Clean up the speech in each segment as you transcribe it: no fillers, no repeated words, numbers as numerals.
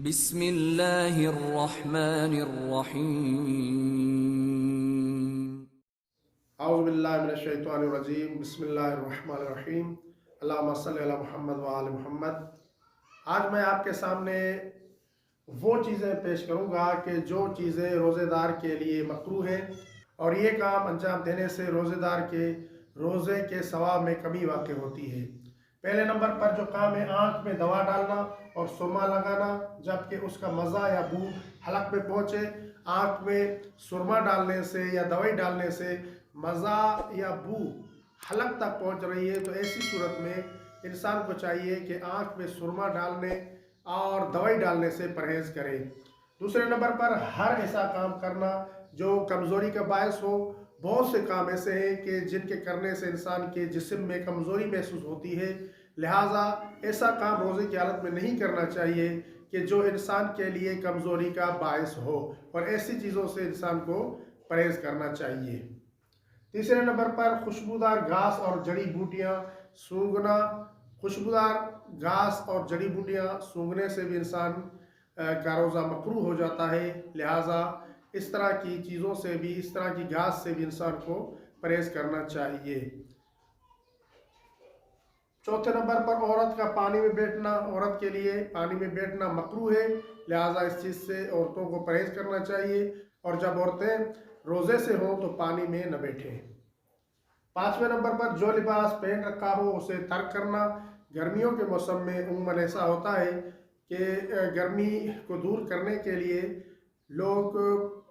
بسم اللہ الرحمن الرحیم۔ اعوذ باللہ من الشیطان الرجیم، بسم اللہ الرحمن الرحیم، اللہم صلی علی محمد وآل محمد۔ آج میں آپ کے سامنے وہ چیزیں پیش کروں گا کہ جو چیزیں روزے دار کے لیے مکروہ ہیں اور یہ کام انجام دینے سے روزے دار کے روزے کے ثواب میں کمی واقع ہوتی ہے۔ پہلے نمبر پر جو کام ہے آنکھ میں دوا ڈالنا اور سرما لگانا جبکہ اس کا مزہ یا بو حلق میں پہنچے۔ آنکھ میں سرما ڈالنے سے یا دوائی ڈالنے سے مزہ یا بو حلق تک پہنچ رہی ہے تو ایسی صورت میں انسان کو چاہیے کہ آنکھ میں سرما ڈالنے اور دوائی ڈالنے سے پرہیز کرے۔ دوسرے نمبر پر ہر ایسا کام کرنا جو کمزوری کا باعث ہو۔ بہت سے کام ایسے ہیں کہ جن کے کرنے سے انسان کے جسم میں کمزوری محسوس ہوتی ہے، لہٰذا ایسا کام روزے کی حالت میں نہیں کرنا چاہیے کہ جو انسان کے لیے کمزوری کا باعث ہو، اور ایسی چیزوں سے انسان کو پرہیز کرنا چاہیے۔ تیسرے نمبر پر خوشبودار گھاس اور جڑی بوٹیاں سونگھنا۔ خوشبودار گھاس اور جڑی بوٹیاں سونگھنے سے بھی انسان کا روزہ مکروہ ہو جاتا ہے، لہٰذا اس طرح کی چیزوں سے بھی، اس طرح کی گھاس سے بھی انسان کو پرہیز کرنا چاہیے۔ چوتھے نمبر پر عورت کا پانی میں بیٹھنا۔ عورت کے لیے پانی میں بیٹھنا مکروہ ہے، لہٰذا اس چیز سے عورتوں کو پرہیز کرنا چاہیے، اور جب عورتیں روزے سے ہوں تو پانی میں نہ بیٹھیں۔ پانچویں نمبر پر جو لباس پہن رکھا ہو اسے ترک کرنا۔ گرمیوں کے موسم میں عموماً ایسا ہوتا ہے کہ گرمی کو دور کرنے کے لیے لوگ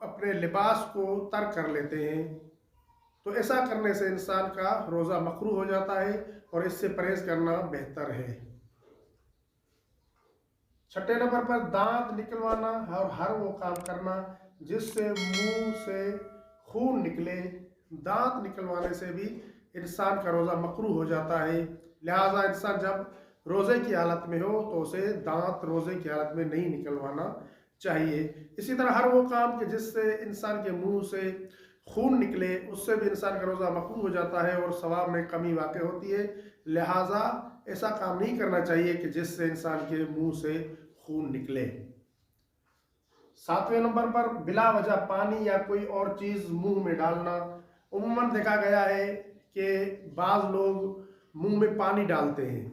اپنے لباس کو ترک کر لیتے ہیں، تو ایسا کرنے سے انسان کا روزہ مکروہ ہو جاتا ہے اور اس سے پرہیز کرنا بہتر ہے۔ چھٹے نمبر پر دانت نکلوانا اور ہر وہ کام کرنا جس سے منہ سے خون نکلے۔ دانت نکلوانے سے بھی انسان کا روزہ مکروہ ہو جاتا ہے، لہٰذا انسان جب روزے کی حالت میں ہو تو اسے دانت روزے کی حالت میں نہیں نکلوانا چاہیے۔ اسی طرح ہر وہ کام کہ جس سے انسان کے منہ سے خون نکلے، اس سے بھی انسان کا روزہ مکروہ ہو جاتا ہے اور ثواب میں کمی واقع ہوتی ہے، لہٰذا ایسا کام نہیں کرنا چاہیے کہ جس سے انسان کے منہ سے خون نکلے۔ ساتویں نمبر پر بلا وجہ پانی یا کوئی اور چیز منہ میں ڈالنا۔ عموماً دیکھا گیا ہے کہ بعض لوگ منہ میں پانی ڈالتے ہیں،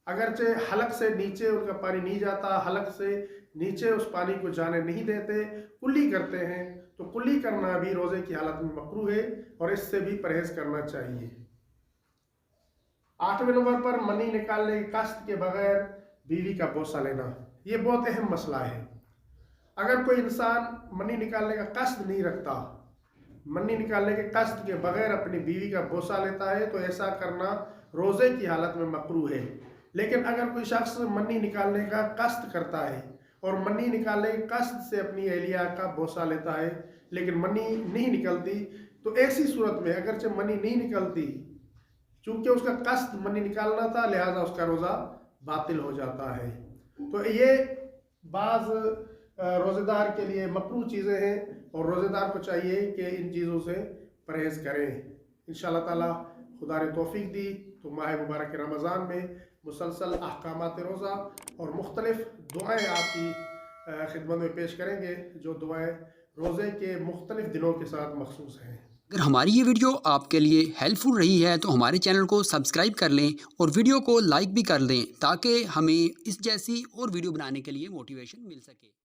اگرچہ حلق سے نیچے ان کا پانی نہیں جاتا، حلق سے نیچے اس پانی کو جانے نہیں دیتے، کلی کرتے ہیں، تو کلی کرنا بھی روزے کی حالت میں مکروہ ہے اور اس سے بھی پرہیز کرنا چاہیے۔ آٹھویں نمبر پر منی نکالنے کی قصد کے بغیر بیوی کا بوسہ لینا۔ یہ بہت اہم مسئلہ ہے۔ اگر کوئی انسان منی نکالنے کا قصد نہیں رکھتا، منی نکالنے کے قصد کے بغیر اپنی بیوی کا بوسہ لیتا ہے تو ایسا کرنا روزے کی حالت میں مکروہ ہے۔ لیکن اگر کوئی شخص منی نکالنے کا قصد کرتا ہے اور منی نکالنے کے قصد سے اپنی اہلیہ کا بوسہ لیتا ہے لیکن منی نہیں نکلتی، تو ایسی صورت میں اگرچہ منی نہیں نکلتی، چونکہ اس کا قصد منی نکالنا تھا لہٰذا اس کا روزہ باطل ہو جاتا ہے۔ تو یہ بعض روزے دار کے لیے مکروہ چیزیں ہیں اور روزے دار کو چاہیے کہ ان چیزوں سے پرہیز کریں۔ انشاءاللہ تعالی خدا نے توفیق دی تو ماہ مبارک رمضان میں مسلسل احکامات روزہ اور مختلف دعائیں آپ کی خدمت میں پیش کریں گے، جو دعائیں روزے کے مختلف دنوں کے ساتھ مخصوص ہیں۔ اگر ہماری یہ ویڈیو آپ کے لیے ہیلپ فل رہی ہے تو ہمارے چینل کو سبسکرائب کر لیں اور ویڈیو کو لائک بھی کر دیں تاکہ ہمیں اس جیسی اور ویڈیو بنانے کے لیے موٹیویشن مل سکے۔